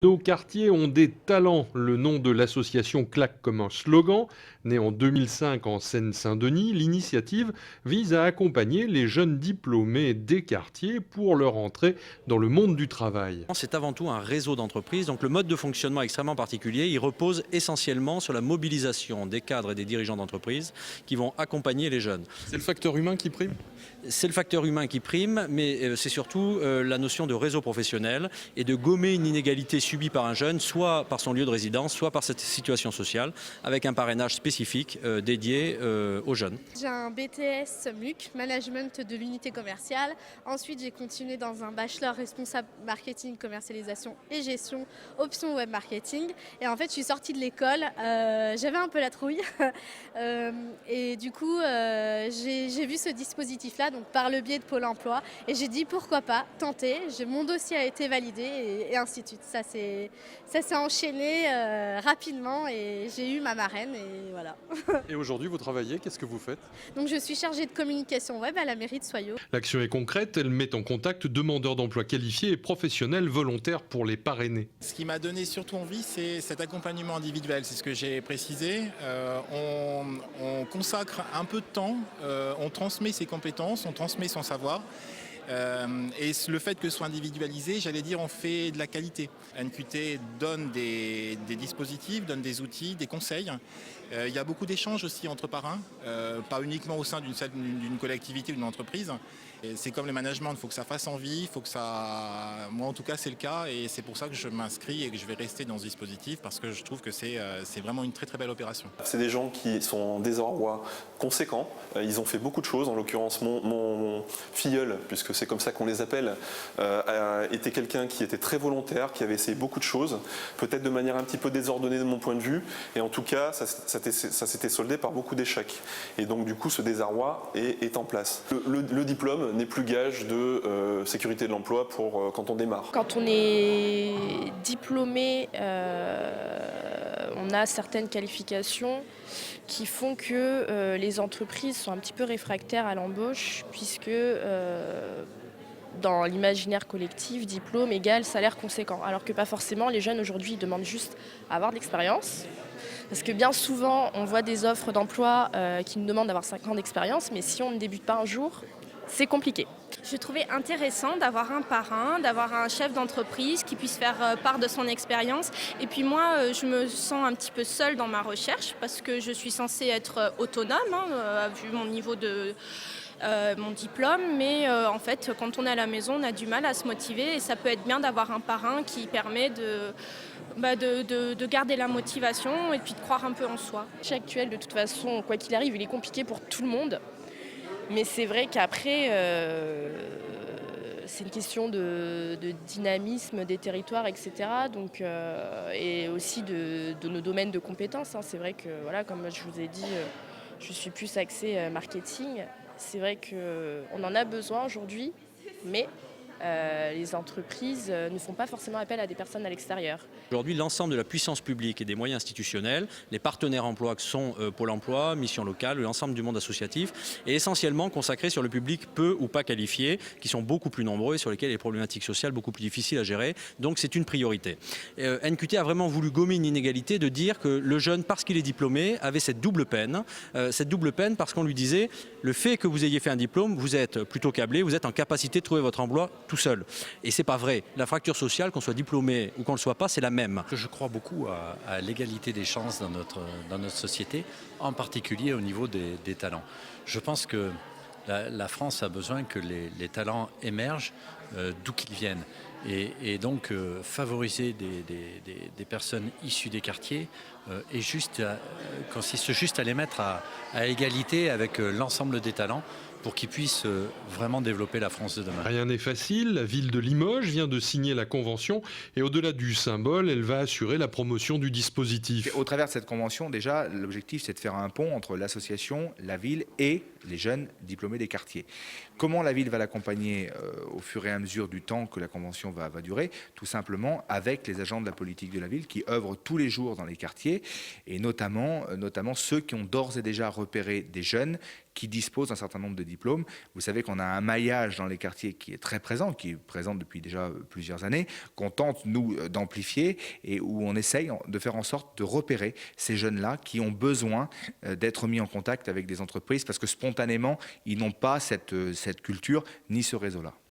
Nos quartiers ont des talents. Le nom de l'association claque comme un slogan. Née en 2005 en Seine-Saint-Denis, l'initiative vise à accompagner les jeunes diplômés des quartiers pour leur entrée dans le monde du travail. C'est avant tout un réseau d'entreprises, donc le mode de fonctionnement est extrêmement particulier. Il repose essentiellement sur la mobilisation des cadres et des dirigeants d'entreprises qui vont accompagner les jeunes. C'est le facteur humain qui prime ? C'est le facteur humain qui prime, mais c'est surtout la notion de réseau professionnel et de gommer une inégalité subie par un jeune, soit par son lieu de résidence, soit par cette situation sociale, avec un parrainage spécifique dédié aux jeunes. J'ai un BTS MUC, Management de l'unité commerciale. Ensuite, j'ai continué dans un bachelor responsable marketing, commercialisation et gestion, option web marketing. Et en fait, je suis sortie de l'école, j'avais un peu la trouille. Et du coup, j'ai vu ce dispositif-là, donc par le biais de Pôle emploi. Et j'ai dit pourquoi pas tenter. Mon dossier a été validé et ainsi de suite. Ça s'est enchaîné rapidement et j'ai eu ma marraine et voilà. Et aujourd'hui, vous travaillez, qu'est-ce que vous faites ? Donc je suis chargée de communication web à la mairie de Soyaux. L'action est concrète, elle met en contact demandeurs d'emploi qualifiés et professionnels volontaires pour les parrainer. Ce qui m'a donné surtout envie, c'est cet accompagnement individuel, c'est ce que j'ai précisé. On consacre un peu de temps, on transmet ses compétences, on transmet son savoir. Et le fait que ce soit individualisé, j'allais dire, on fait de la qualité. NQT donne des dispositifs, donne des outils, des conseils. Il y a beaucoup d'échanges aussi entre parrains, pas uniquement au sein d'une collectivité ou d'une entreprise. Et c'est comme le management, il faut que ça fasse envie, il faut que ça... Moi en tout cas c'est le cas et c'est pour ça que je m'inscris et que je vais rester dans ce dispositif parce que je trouve que c'est vraiment une très très belle opération. C'est des gens qui sont en désarroi conséquent, ils ont fait beaucoup de choses, en l'occurrence mon filleul, puisque c'est comme ça qu'on les appelle, était quelqu'un qui était très volontaire, qui avait essayé beaucoup de choses, peut-être de manière un petit peu désordonnée de mon point de vue, et en tout cas ça s'était soldé par beaucoup d'échecs. Et donc du coup ce désarroi est en place. Le diplôme n'est plus gage de sécurité de l'emploi pour quand on démarre. Quand on est diplômé, on a certaines qualifications qui font que les entreprises sont un petit peu réfractaires à l'embauche puisque dans l'imaginaire collectif, diplôme égale salaire conséquent. Alors que pas forcément, les jeunes aujourd'hui demandent juste à avoir de l'expérience. Parce que bien souvent, on voit des offres d'emploi qui nous demandent d'avoir 5 ans d'expérience, mais si on ne débute pas un jour, c'est compliqué. Je trouvais intéressant d'avoir un parrain, d'avoir un chef d'entreprise qui puisse faire part de son expérience. Et puis moi, je me sens un petit peu seule dans ma recherche parce que je suis censée être autonome, vu mon niveau de mon diplôme. Mais en fait, quand on est à la maison, on a du mal à se motiver et ça peut être bien d'avoir un parrain qui permet de garder la motivation et puis de croire un peu en soi. Le marché actuel, de toute façon, quoi qu'il arrive, il est compliqué pour tout le monde. Mais c'est vrai qu'après, c'est une question de dynamisme des territoires, etc. Donc, et aussi de nos domaines de compétences. C'est vrai que, voilà, comme je vous ai dit, je suis plus axée marketing. C'est vrai qu'on en a besoin aujourd'hui, mais les entreprises ne font pas forcément appel à des personnes à l'extérieur. Aujourd'hui, l'ensemble de la puissance publique et des moyens institutionnels, les partenaires emploi que sont Pôle emploi, Mission locale, l'ensemble du monde associatif, est essentiellement consacré sur le public peu ou pas qualifié, qui sont beaucoup plus nombreux et sur lesquels les problématiques sociales beaucoup plus difficiles à gérer. Donc c'est une priorité. NQT a vraiment voulu gommer une inégalité de dire que le jeune, parce qu'il est diplômé, avait cette double peine parce qu'on lui disait, le fait que vous ayez fait un diplôme, vous êtes plutôt câblé, vous êtes en capacité de trouver votre emploi tout seul. Et c'est pas vrai. La fracture sociale, qu'on soit diplômé ou qu'on ne le soit pas, c'est la même. Je crois beaucoup à l'égalité des chances dans notre société, en particulier au niveau des talents. Je pense que la France a besoin que les talents émergent d'où qu'ils viennent. Et donc favoriser des personnes issues des quartiers consiste juste à les mettre à égalité avec l'ensemble des talents pour qu'ils puissent vraiment développer la France de demain. Rien n'est facile, la ville de Limoges vient de signer la convention et au-delà du symbole, elle va assurer la promotion du dispositif. Au travers de cette convention, déjà, l'objectif c'est de faire un pont entre l'association, la ville et les jeunes diplômés des quartiers. Comment la ville va l'accompagner au fur et à mesure du temps que la convention va durer? Tout simplement avec les agents de la politique de la ville qui œuvrent tous les jours dans les quartiers et notamment ceux qui ont d'ores et déjà repéré des jeunes qui disposent d'un certain nombre de diplômes. Vous savez qu'on a un maillage dans les quartiers qui est très présent, qui est présent depuis déjà plusieurs années, qu'on tente, nous, d'amplifier et où on essaye de faire en sorte de repérer ces jeunes-là qui ont besoin d'être mis en contact avec des entreprises parce que spontanément, ils n'ont pas cette culture ni ce réseau-là.